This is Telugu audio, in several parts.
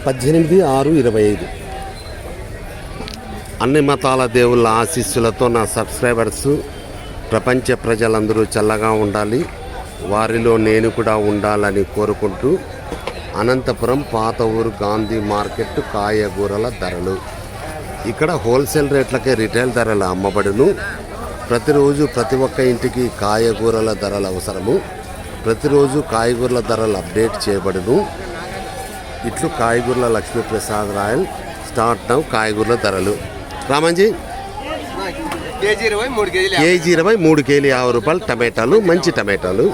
18/6/25. అన్ని మతాల దేవుళ్ళ ఆశీస్సులతో నా సబ్స్క్రైబర్స్ ప్రపంచ ప్రజలందరూ చల్లగా ఉండాలి, వారిలో నేను కూడా ఉండాలని కోరుకుంటూ అనంతపురం పాత ఊరు గాంధీ మార్కెట్ కాయగూరల ధరలు. ఇక్కడ హోల్సేల్ రేట్లకే రిటైల్ ధరలు అమ్మబడును. ప్రతిరోజు ప్రతి ఒక్క ఇంటికి కాయగూరల ధరలు అవసరము. ప్రతిరోజు కాయగూరల ధరలు అప్డేట్ చేయబడును. ఇట్లు కాయగూరల లక్ష్మీప్రసాద్ రాయల్ స్టార్ట్ నౌ. కాయగూరల ధరలు రామంజీ కేజీ 20, 3 కేజీ 50 రూపాయలు. టమాటాలు మంచి టమాటాలు.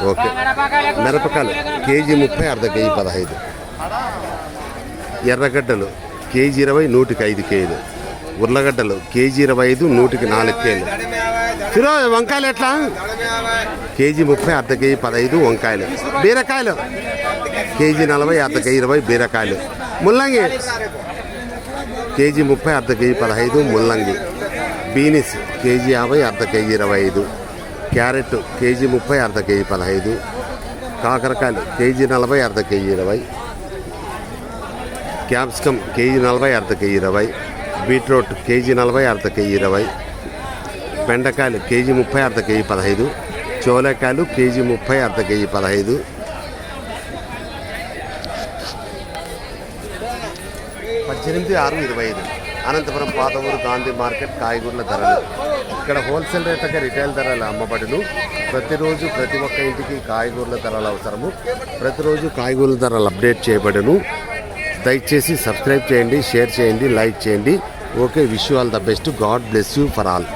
ఓకే. మిరపకాయలు కేజీ 30, అర్ధ కేజీ 15. ఎర్రగడ్డలు కేజీ 20, 100కి 5 కేజీలు. ఉర్లగడ్డలు కేజీ 25, 100కి 4 కేజీలు. వంకాయలు ఎట్లా? కేజీ 30, అర్ధ కేజీ 15 వంకాయలు. బీరకాయలు కేజీ 40, అర్ధ కేజీ 20 బీరకాయలు. ముల్లంగి కేజీ 30, అర్ధ కేజీ 15 ముల్లంగి. బీనిస్ కేజీ 50, అర్ధ కేజీ 25. క్యారెట్ కేజీ 30, అర్ధ కేజీ 15. కాకరకాయలు కేజీ 40, అర్ధ కేజీ 20. క్యాప్సికమ్ కేజీ 40, అర్ధ కేజీ 20. బీట్రూట్ కేజీ 40, అర్ధ కేజీ 20. బెండకాయలు కేజీ 30, అర్ధ కేజీ 15. చోలేకాయలు కేజీ 30, అర్ధ కేజీ 15. 18/6/25. అనంతపురం పాత ఊరు గాంధీ మార్కెట్ కాయగూరల ధరలు. ఇక్కడ హోల్సేల్ రేట్లకే రిటైల్ ధరలు అమ్మబడును. ప్రతిరోజు ప్రతి ఒక్క ఇంటికి కాయగూరల ధరలు అవసరము. ప్రతిరోజు కాయగూరల ధరలు అప్డేట్ చేయబడును. దయచేసి సబ్స్క్రైబ్ చేయండి, షేర్ చేయండి, లైక్ చేయండి. Okay. Wish you all the best. God bless you for all.